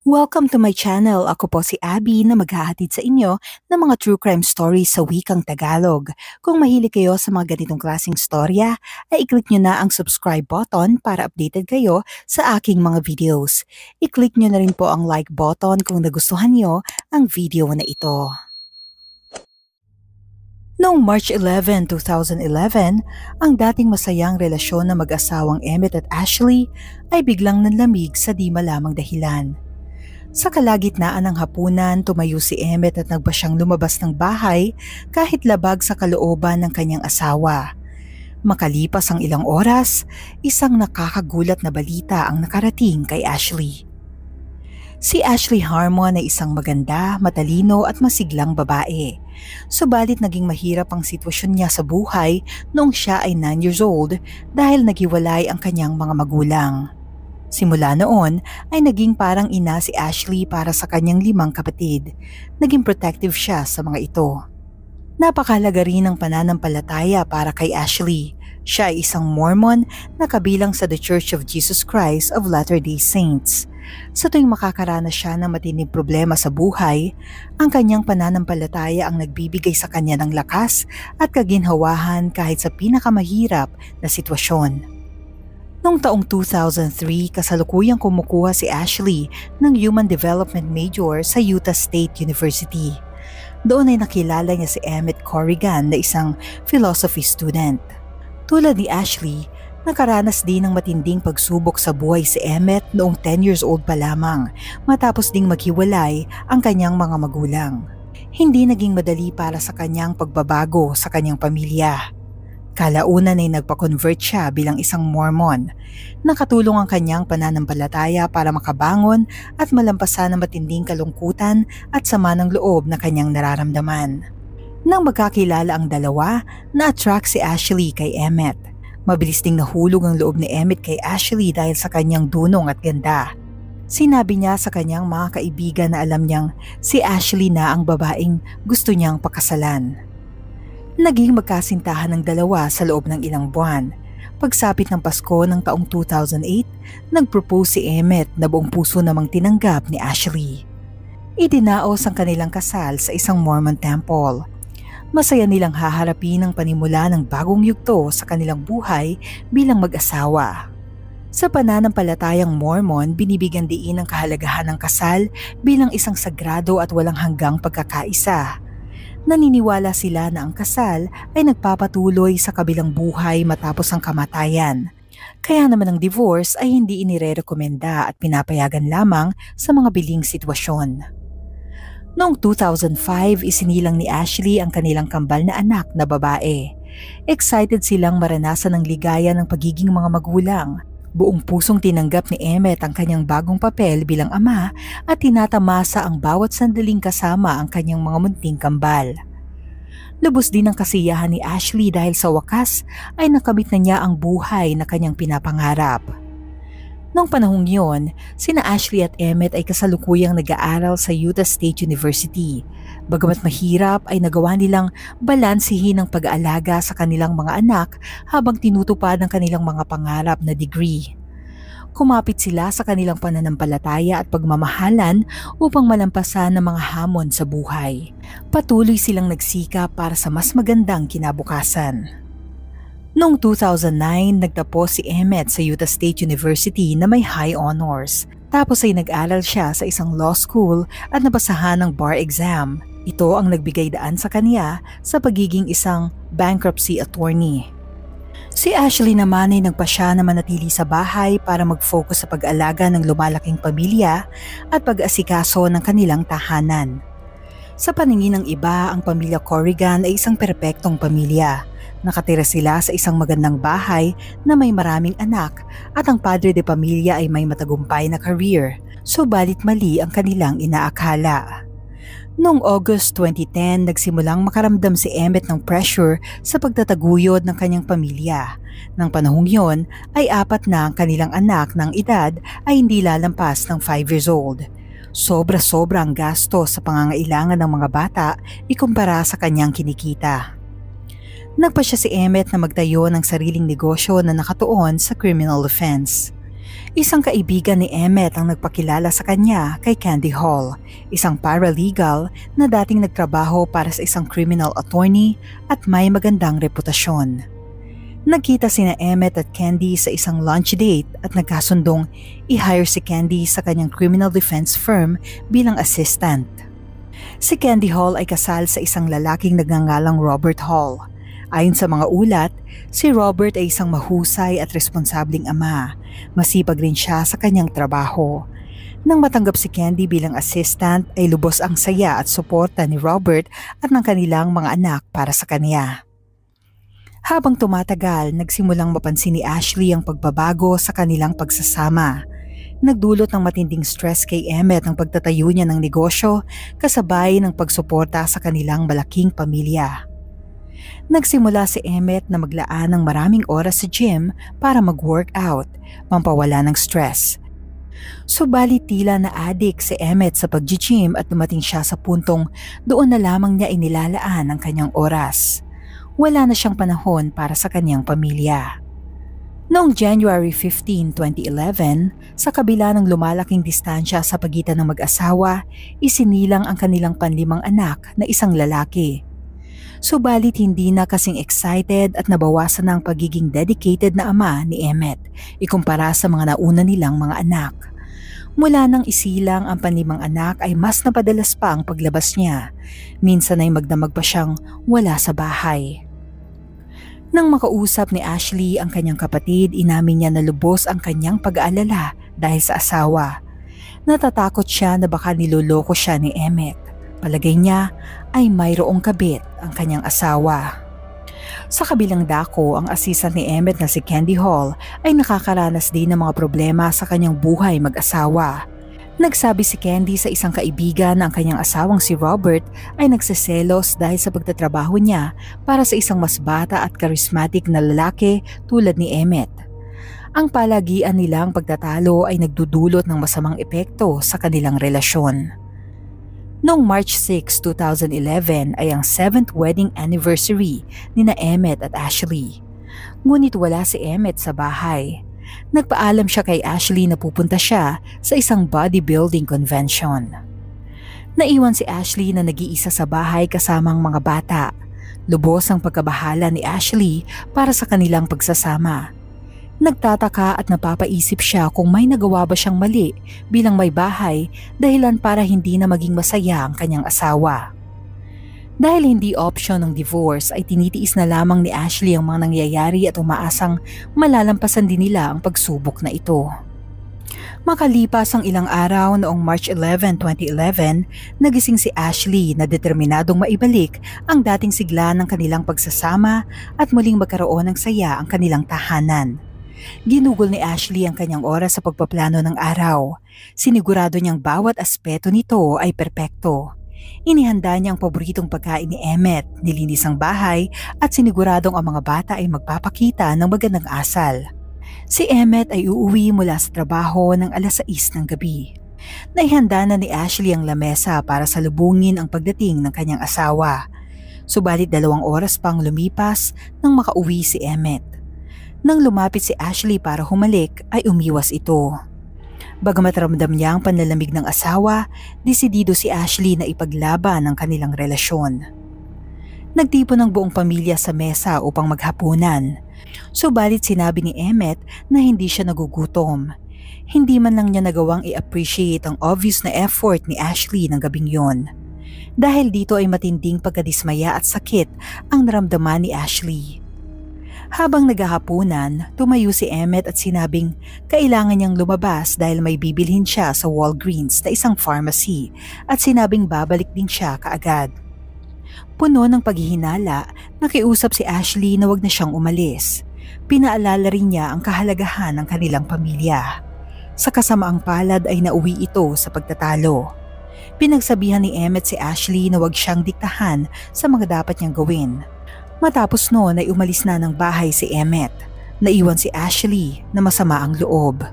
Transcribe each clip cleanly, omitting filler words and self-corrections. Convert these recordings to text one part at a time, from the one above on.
Welcome to my channel. Ako po si Abby na maghahatid sa inyo ng mga true crime stories sa wikang Tagalog. Kung mahilig kayo sa mga ganitong klaseng storya, ay i-click nyo na ang subscribe button para updated kayo sa aking mga videos. I-click nyo na rin po ang like button kung nagustuhan nyo ang video na ito. Noong March 11, 2011, ang dating masayang relasyon ng mag-asawang Emmett at Ashley ay biglang nanlamig sa di malamang dahilan. Sa kalagitnaan ng hapunan, tumayo si Emmett at nagba siyang lumabas ng bahay kahit labag sa kalooban ng kanyang asawa. Makalipas ang ilang oras, isang nakakagulat na balita ang nakarating kay Ashley. Si Ashley Harmon ay isang maganda, matalino at masiglang babae. Subalit naging mahirap ang sitwasyon niya sa buhay noong siya ay 9 years old dahil naghiwalay ang kanyang mga magulang. Simula noon ay naging parang ina si Ashley para sa kanyang 5 kapatid. Naging protective siya sa mga ito. Napakahalaga rin ang pananampalataya para kay Ashley. Siya ay isang Mormon na kabilang sa The Church of Jesus Christ of Latter-day Saints. Sa tuwing makakaranas siya ng matinding problema sa buhay, ang kanyang pananampalataya ang nagbibigay sa kanya ng lakas at kaginhawahan kahit sa pinakamahirap na sitwasyon. Noong taong 2003, kasalukuyang kumukuha si Ashley ng Human Development Major sa Utah State University. Doon ay nakilala niya si Emmett Corrigan na isang philosophy student. Tulad ni Ashley, nakaranas din ng matinding pagsubok sa buhay si Emmett noong 10 years old pa lamang matapos ding maghiwalay ang kanyang mga magulang. Hindi naging madali para sa kanyang pagbabago sa kanyang pamilya. Kalaunan ay nagpa-convert siya bilang isang Mormon. Nakatulong ang kanyang pananampalataya para makabangon at malampasan ang matinding kalungkutan at sama ng loob na kanyang nararamdaman. Nang magkakilala ang dalawa, na-attract si Ashley kay Emmett. Mabilis ding nahulog ang loob ni Emmett kay Ashley dahil sa kanyang dunong at ganda. Sinabi niya sa kanyang mga kaibigan na alam niyang si Ashley na ang babaeng gusto niyang pakasalan. Naging magkasintahan ng dalawa sa loob ng ilang buwan. Pagsapit ng Pasko ng taong 2008, nag-propose si Emmett na buong puso namang tinanggap ni Ashley. Idinaos ang kanilang kasal sa isang Mormon temple. Masaya nilang haharapin ang panimula ng bagong yugto sa kanilang buhay bilang mag-asawa. Sa pananampalatayang Mormon, binibigyan diin ang kahalagahan ng kasal bilang isang sagrado at walang hanggang pagkakaisa. Naniniwala sila na ang kasal ay nagpapatuloy sa kabilang buhay matapos ang kamatayan. Kaya naman ang divorce ay hindi inirerekomenda at pinapayagan lamang sa mga biling sitwasyon. Noong 2005, isinilang ni Ashley ang kanilang kambal na anak na babae. Excited silang maranasan ang ligaya ng pagiging mga magulang. Buong pusong tinanggap ni Emmett ang kanyang bagong papel bilang ama at tinatamasa ang bawat sandaling kasama ang kanyang mga munting kambal. Lubos din ang kasiyahan ni Ashley dahil sa wakas ay nakamit na niya ang buhay na kanyang pinapangarap. Noong panahong yon, sina Ashley at Emmett ay kasalukuyang nag-aaral sa Utah State University. Bagamat mahirap ay nagawa nilang balansihin ang pag-aalaga sa kanilang mga anak habang tinutupad ang kanilang mga pangarap na degree. Kumapit sila sa kanilang pananampalataya at pagmamahalan upang malampasan ang mga hamon sa buhay. Patuloy silang nagsikap para sa mas magandang kinabukasan. Noong 2009, nagtapos si Emmett sa Utah State University na may high honors. Tapos ay nag-aral siya sa isang law school at napasahan ng bar exam. Ito ang nagbigay daan sa kanya sa pagiging isang bankruptcy attorney. Si Ashley naman ay nagpasya na manatili sa bahay para mag-focus sa pag-alaga ng lumalaking pamilya at pag-asikaso ng kanilang tahanan. Sa paningin ng iba, ang pamilya Corrigan ay isang perpektong pamilya. Nakatira sila sa isang magandang bahay na may maraming anak at ang padre de pamilya ay may matagumpay na career, subalit mali ang kanilang inaakala. Noong August 2010, nagsimulang makaramdam si Emmett ng pressure sa pagtataguyod ng kanyang pamilya. Nang panahong yon ay 4 na ang kanilang anak ng edad ay hindi lalampas ng 5 years old. Sobra-sobra ang gasto sa pangangailangan ng mga bata ikumpara sa kanyang kinikita. Nagpasya si Emmett na magtayo ng sariling negosyo na nakatuon sa criminal offense. Isang kaibigan ni Emmett ang nagpakilala sa kanya kay Candy Hall, isang paralegal na dating nagtrabaho para sa isang criminal attorney at may magandang reputasyon. Nagkita sina Emmett at Candy sa isang lunch date at nagkasundong i-hire si Candy sa kanyang criminal defense firm bilang assistant. Si Candy Hall ay kasal sa isang lalaking nagngangalang Robert Hall. Ayon sa mga ulat, si Robert ay isang mahusay at responsabling ama. Masipag rin siya sa kanyang trabaho. Nang matanggap si Candy bilang assistant ay lubos ang saya at suporta ni Robert at ng kanilang mga anak para sa kanya. Habang tumatagal, nagsimulang mapansin ni Ashley ang pagbabago sa kanilang pagsasama. Nagdulot ng matinding stress kay Emmett ang pagtatayo niya ng negosyo kasabay ng pagsuporta sa kanilang malaking pamilya. Nagsimula si Emmett na maglaan ng maraming oras sa gym para mag-workout, pampawala ng stress. Subalit tila na addict si Emmett sa pag-gym at dumating siya sa puntong doon na lamang niya inilalaan ang kanyang oras. Wala na siyang panahon para sa kanyang pamilya. Noong January 15, 2011, sa kabila ng lumalaking distansya sa pagitan ng mag-asawa, isinilang ang kanilang panlimang anak na isang lalaki. Subalit hindi na kasing excited at nabawasan na ang pagiging dedicated na ama ni Emmett ikumpara sa mga nauna nilang mga anak. Mula nang isilang ang panlimang anak ay mas napadalas pa ang paglabas niya. Minsan ay magdamag pa siyang wala sa bahay. Nang makausap ni Ashley ang kanyang kapatid, inamin niya na lubos ang kanyang pag-aalala dahil sa asawa. Natatakot siya na baka niloloko siya ni Emmett. Palagay niya ay mayroong kabit ang kanyang asawa. Sa kabilang dako, ang assistant ni Emmett na si Candy Hall ay nakakaranas din ng mga problema sa kanyang buhay mag-asawa. Nagsabi si Candy sa isang kaibigan na ang kanyang asawang si Robert ay nagseselos dahil sa pagtatrabaho niya para sa isang mas bata at charismatic na lalaki tulad ni Emmett. Ang palagian nilang pagtatalo ay nagdudulot ng masamang epekto sa kanilang relasyon. Noong March 6, 2011 ay ang 7th wedding anniversary ni na Emmett at Ashley. Ngunit wala si Emmett sa bahay. Nagpaalam siya kay Ashley na pupunta siya sa isang bodybuilding convention. Naiwan si Ashley na nag-iisa sa bahay kasamang mga bata. Lubos ang pagkabahala ni Ashley para sa kanilang pagsasama. Nagtataka at napapaisip siya kung may nagawa ba siyang mali bilang may bahay dahilan para hindi na maging masaya ang kanyang asawa. Dahil hindi option ng divorce ay tinitiis na lamang ni Ashley ang mga nangyayari at umaasang malalampasan din nila ang pagsubok na ito. Makalipas ang ilang araw noong March 11, 2011, nagising si Ashley na determinadong maibalik ang dating sigla ng kanilang pagsasama at muling magkaroon ng saya ang kanilang tahanan. Ginugol ni Ashley ang kanyang oras sa pagpaplano ng araw. Sinigurado niyang bawat aspeto nito ay perpekto. Inihanda niya ang paboritong pagkain ni Emmett, nilinis ang bahay at siniguradong ang mga bata ay magpapakita ng magandang asal. Si Emmett ay uuwi mula sa trabaho ng alas 6 ng gabi. Naihanda na ni Ashley ang lamesa para salubungin ang pagdating ng kanyang asawa. Subalit 2 oras pang lumipas nang makauwi si Emmett. Nang lumapit si Ashley para humalik ay umiwas ito. Bagamat ramdam niya ang panlalamig ng asawa, desidido si Ashley na ipaglaban ang kanilang relasyon. Nagtipon ng buong pamilya sa mesa upang maghapunan. Subalit sinabi ni Emmett na hindi siya nagugutom. Hindi man lang niya nagawang i-appreciate ang obvious na effort ni Ashley ng gabing yon. Dahil dito ay matinding pagkadismaya at sakit ang naramdaman ni Ashley. Habang naghahapunan, tumayo si Emmett at sinabing kailangan niyang lumabas dahil may bibilhin siya sa Walgreens na isang pharmacy at sinabing babalik din siya kaagad. Puno ng paghihinala, nakiusap si Ashley na wag na siyang umalis. Pinaalala rin niya ang kahalagahan ng kanilang pamilya. Sa kasamaang palad ay nauwi ito sa pagtatalo. Pinagsabihan ni Emmett si Ashley na wag siyang diktahan sa mga dapat niyang gawin. Matapos noon ay umalis na ng bahay si Emmett. Naiwan si Ashley na masama ang loob.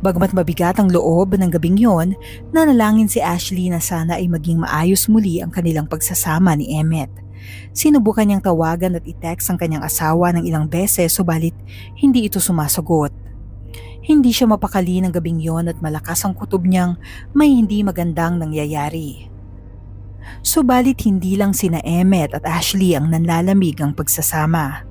Bagamat mabigat ang loob ng gabing yon, nanalangin si Ashley na sana ay maging maayos muli ang kanilang pagsasama ni Emmett. Sinubukan niyang tawagan at i-text ang kanyang asawa ng ilang beses subalit hindi ito sumasagot. Hindi siya mapakali ng gabing yon at malakas ang kutob niyang may hindi magandang nangyayari. Subalit hindi lang sina Emmett at Ashley ang nanlalamig ang pagsasama.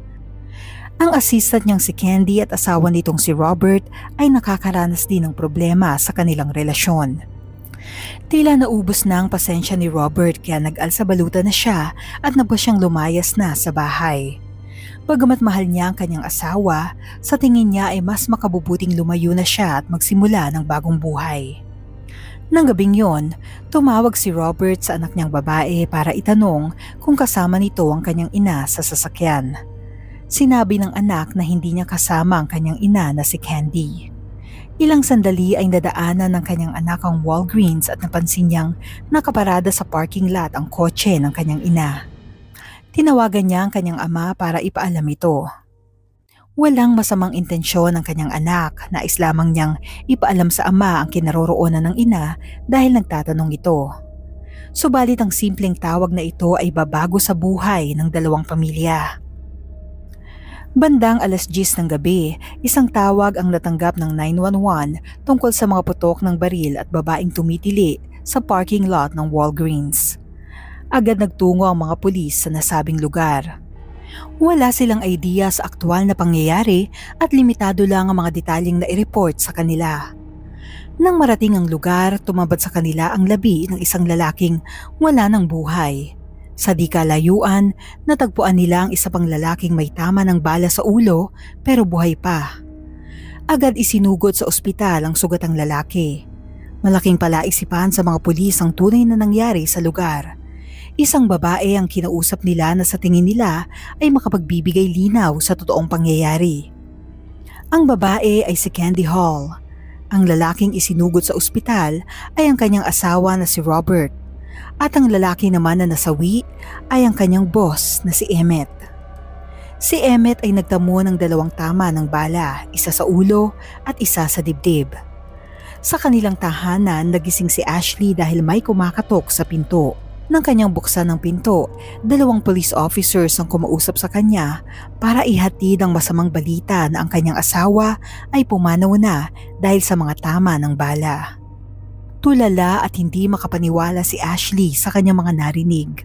Ang assistant niyang si Candy at asawa nitong si Robert ay nakakaranas din ng problema sa kanilang relasyon. Tila naubos na ang pasensya ni Robert kaya nag-alsabalutan na siya at nabos siyang lumayas na sa bahay. Bagamat mahal niya ang kanyang asawa, sa tingin niya ay mas makabubuting lumayo na siya at magsimula ng bagong buhay. Nang gabing yon, tumawag si Robert sa anak niyang babae para itanong kung kasama nito ang kanyang ina sa sasakyan. Sinabi ng anak na hindi niya kasama ang kanyang ina na si Candy. Ilang sandali ay nadaanan ng kanyang anak ang Walgreens at napansin niyang nakaparada sa parking lot ang kotse ng kanyang ina. Tinawagan niya ang kanyang ama para ipaalam ito. Walang masamang intensyon ng kanyang anak, nais lamang niyang ipaalam sa ama ang kinaroroonan ng ina dahil nagtatanong ito. Subalit ang simpleng tawag na ito ay babago sa buhay ng dalawang pamilya. Bandang 10:00 ng gabi, isang tawag ang natanggap ng 911 tungkol sa mga putok ng baril at babaeng tumitili sa parking lot ng Walgreens. Agad nagtungo ang mga pulis sa nasabing lugar. Wala silang idea sa aktwal na pangyayari at limitado lang ang mga detalyeng na-report sa kanila. Nang marating ang lugar, tumambad sa kanila ang labi ng isang lalaking wala ng buhay. Sa di kalayuan, natagpuan nila ang isa pang lalaking may tama ng bala sa ulo pero buhay pa. Agad isinugod sa ospital ang sugatang lalaki. Malaking palaisipan sa mga pulis ang tunay na nangyari sa lugar. Isang babae ang kinausap nila na sa tingin nila ay makapagbibigay linaw sa totoong pangyayari. Ang babae ay si Candy Hall. Ang lalaking isinugod sa ospital ay ang kanyang asawa na si Robert. At ang lalaki naman na nasawi ay ang kanyang boss na si Emmett. Si Emmett ay nagtamo ng 2 tama ng bala, isa sa ulo at isa sa dibdib. Sa kanilang tahanan, nagising si Ashley dahil may kumakatok sa pinto. Nang kanyang buksan ng pinto, 2 police officers ang kumausap sa kanya para ihatid ang masamang balita na ang kanyang asawa ay pumanaw na dahil sa mga tama ng bala. Tulala at hindi makapaniwala si Ashley sa kanyang mga narinig.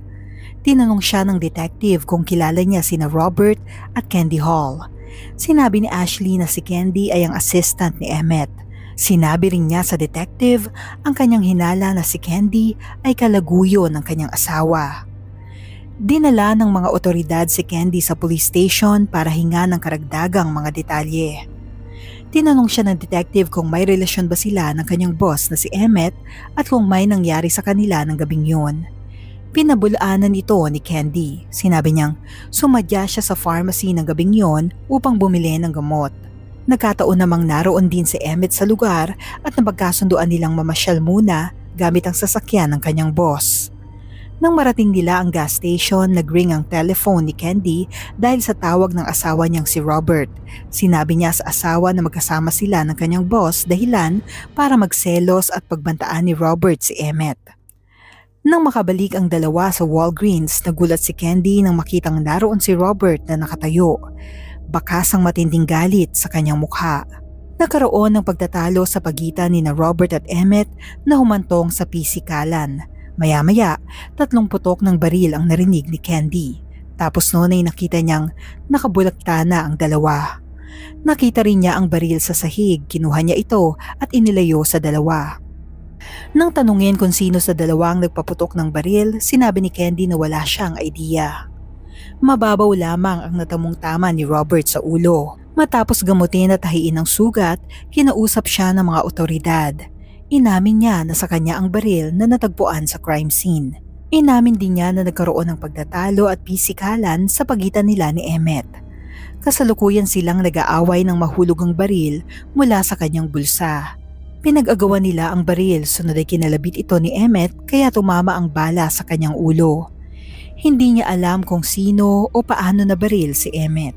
Tinanong siya ng detective kung kilala niya sina Robert at Candy Hall. Sinabi ni Ashley na si Candy ay ang assistant ni Emmett. Sinabi rin niya sa detective ang kanyang hinala na si Candy ay kalaguyo ng kanyang asawa. Dinala ng mga otoridad si Candy sa police station para hinga ng karagdagang mga detalye. Tinanong siya ng detective kung may relasyon ba sila ng kanyang boss na si Emmett at kung may nangyari sa kanila ng gabing yun. Pinabulaanan ito ni Candy. Sinabi niyang sumadya siya sa pharmacy ng gabing yun upang bumili ng gamot. Nagkataon namang naroon din si Emmett sa lugar at napagkasunduan nilang mamasyal muna gamit ang sasakyan ng kanyang boss. Nang marating nila ang gas station, nag-ring ang telephone ni Candy dahil sa tawag ng asawa niyang si Robert. Sinabi niya sa asawa na magkasama sila ng kanyang boss dahilan para magselos at pagbantaan ni Robert si Emmett. Nang makabalik ang dalawa sa Walgreens, nagulat si Candy nang makitang naroon si Robert na nakatayo. Bakas ang matinding galit sa kanyang mukha. Nagkaroon ng pagtatalo sa pagitan ni na Robert at Emmett na humantong sa pisikalan. Maya-maya, 3 putok ng baril ang narinig ni Candy. Tapos noon ay nakita niyang nakabulagta na ang dalawa. Nakita rin niya ang baril sa sahig, kinuha niya ito at inilayo sa dalawa. Nang tanungin kung sino sa dalawang nagpaputok ng baril, sinabi ni Candy na wala siyang idea. Mababaw lamang ang natamong tama ni Robert sa ulo. Matapos gamutin at tahiin ng sugat, kinausap siya ng mga otoridad. Inamin niya na sa kanya ang baril na natagpuan sa crime scene. Inamin din niya na nagkaroon ng pagtatalo at pisikalan sa pagitan nila ni Emmett. Kasalukuyan silang nag-aaway ng mahulugang baril mula sa kanyang bulsa. Pinag-agawan nila ang baril, sunod ay kinalabit ito ni Emmett kaya tumama ang bala sa kanyang ulo. Hindi niya alam kung sino o paano nabaril si Emmett.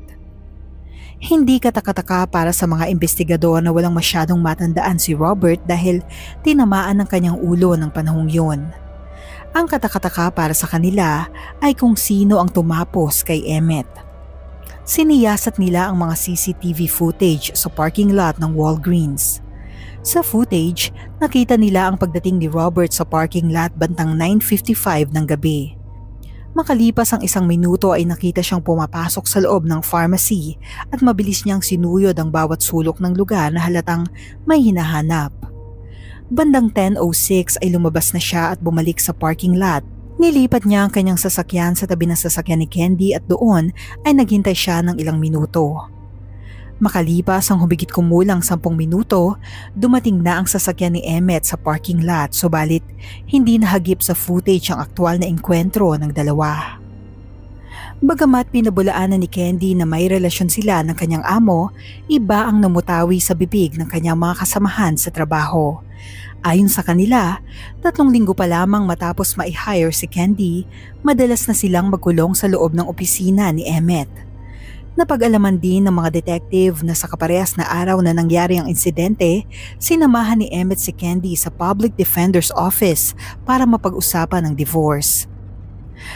Hindi katakataka para sa mga investigador na walang masyadong matandaan si Robert dahil tinamaan ng kanyang ulo ng panahong yun. Ang katakataka para sa kanila ay kung sino ang tumapos kay Emmett. Siniyasat nila ang mga CCTV footage sa parking lot ng Walgreens. Sa footage, nakita nila ang pagdating ni Robert sa parking lot bandang 9:55 ng gabi. Makalipas ang 1 minuto ay nakita siyang pumapasok sa loob ng pharmacy at mabilis niyang sinuyod ang bawat sulok ng lugar na halatang may hinahanap. Bandang 10:06 ay lumabas na siya at bumalik sa parking lot. Nilipat niya ang kanyang sasakyan sa tabi ng sasakyan ni Candy at doon ay naghintay siya ng ilang minuto. Makalipas ang humigit kumulang 10 minuto, dumating na ang sasakyan ni Emmett sa parking lot subalit hindi nahagip sa footage ang aktwal na engkwentro ng dalawa. Bagamat pinabulaanan ni Candy na may relasyon sila ng kanyang amo, iba ang namutawi sa bibig ng kanyang mga kasamahan sa trabaho. Ayon sa kanila, 3 linggo pa lamang matapos ma-hire si Candy, madalas na silang magkulong sa loob ng opisina ni Emmett. Napag-alaman din ng mga detective na sa kaparehas na araw na nangyari ang insidente, sinamahan ni Emmett si Candy sa Public Defender's Office para mapag-usapan ang divorce.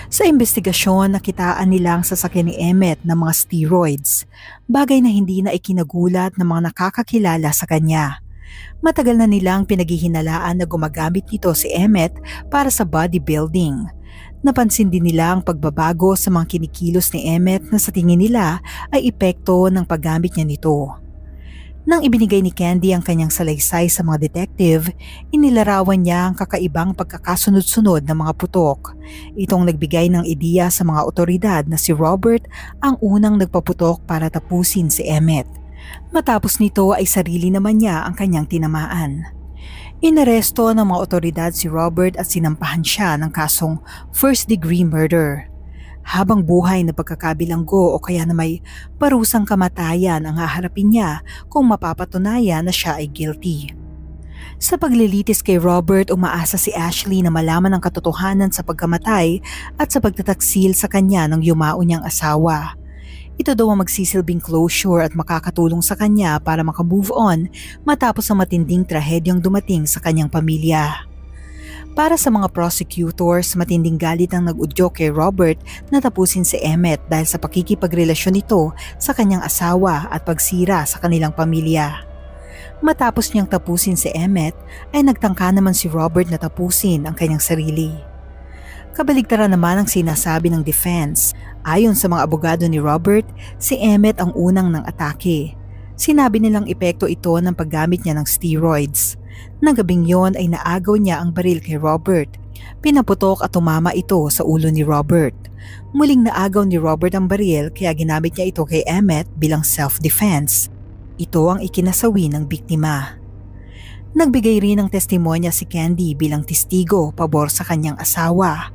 Sa investigasyon, nakitaan nila ang sasakyan ni Emmett ng mga steroids, bagay na hindi na ikinagulat ng mga nakakakilala sa kanya. Matagal na nilang pinaghihinalaan na gumagamit nito si Emmett para sa bodybuilding. Napansin din nila ang pagbabago sa mga kinikilos ni Emmett na sa tingin nila ay epekto ng paggamit niya nito. Nang ibinigay ni Candy ang kanyang salaysay sa mga detective, inilarawan niya ang kakaibang pagkakasunod-sunod ng mga putok. Itong nagbigay ng ideya sa mga otoridad na si Robert ang unang nagpaputok para tapusin si Emmett. Matapos nito ay sarili naman niya ang kanyang tinamaan. Inaresto ng mga otoridad si Robert at sinampahan siya ng kasong first-degree murder. Habang buhay na pagkakabilanggo o kaya na may parusang kamatayan ang haharapin niya kung mapapatunayan na siya ay guilty. Sa paglilitis kay Robert, umaasa si Ashley na malaman ang katotohanan sa pagkamatay at sa pagtataksil sa kanya ng yumao niyang asawa. Ito daw ang magsisilbing closure at makakatulong sa kanya para makamove on matapos ang matinding trahedyang dumating sa kanyang pamilya. Para sa mga prosecutors, matinding galit ang nag-udyok kay Robert na tapusin si Emmett dahil sa pakikipagrelasyon nito sa kanyang asawa at pagsira sa kanilang pamilya. Matapos niyang tapusin si Emmett, ay nagtangka naman si Robert na tapusin ang kanyang sarili. Kabaligtaran naman ang sinasabi ng defense. Ayon sa mga abogado ni Robert, si Emmett ang unang nang atake. Sinabi nilang epekto ito ng paggamit niya ng steroids. Nang gabing yon ay naagaw niya ang baril kay Robert. Pinaputok at tumama ito sa ulo ni Robert. Muling naagaw ni Robert ang baril kaya ginamit niya ito kay Emmett bilang self-defense. Ito ang ikinasawi ng biktima. Nagbigay rin ng testimonya si Candy bilang testigo pabor sa kanyang asawa.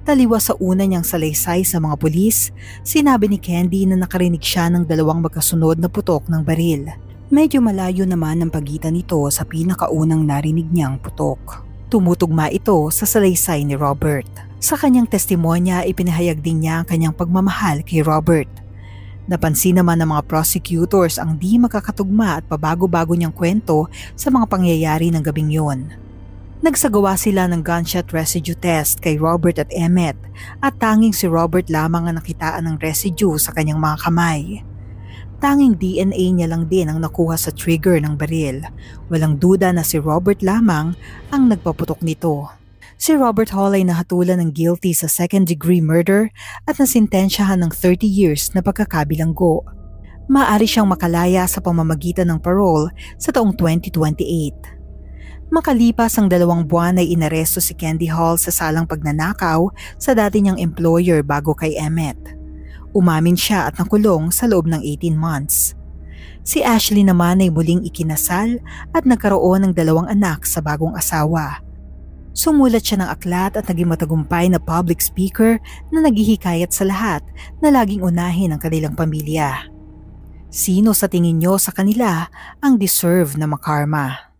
Taliwas sa una niyang salaysay sa mga pulis, sinabi ni Candy na nakarinig siya ng 2 magkasunod na putok ng baril. Medyo malayo naman ang pagitan nito sa pinakaunang narinig niyang putok. Tumutugma ito sa salaysay ni Robert. Sa kanyang testimonya, ipinahayag din niya ang kanyang pagmamahal kay Robert. Napansin naman ng mga prosecutors ang di makakatugma at pabago-bago niyang kwento sa mga pangyayari ng gabing yon. Nagsagawa sila ng gunshot residue test kay Robert at Emmett at tanging si Robert lamang ang nakitaan ng residue sa kanyang mga kamay. Tanging DNA niya lang din ang nakuha sa trigger ng baril. Walang duda na si Robert lamang ang nagpaputok nito. Si Robert Hall ay nahatulan ng guilty sa second-degree murder at nasintensyahan ng 30 years na pagkakabilanggo. Maaari siyang makalaya sa pamamagitan ng parole sa taong 2028. Makalipas ang 2 buwan ay inaresto si Candy Hall sa salang pagnanakaw sa dati niyang employer bago kay Emmett. Umamin siya at nakulong sa loob ng 18 months. Si Ashley naman ay muling ikinasal at nagkaroon ng 2 anak sa bagong asawa. Sumulat siya ng aklat at naging matagumpay na public speaker na naghihikayat sa lahat na laging unahin ang kanilang pamilya. Sino sa tingin niyo sa kanila ang deserve na makarma?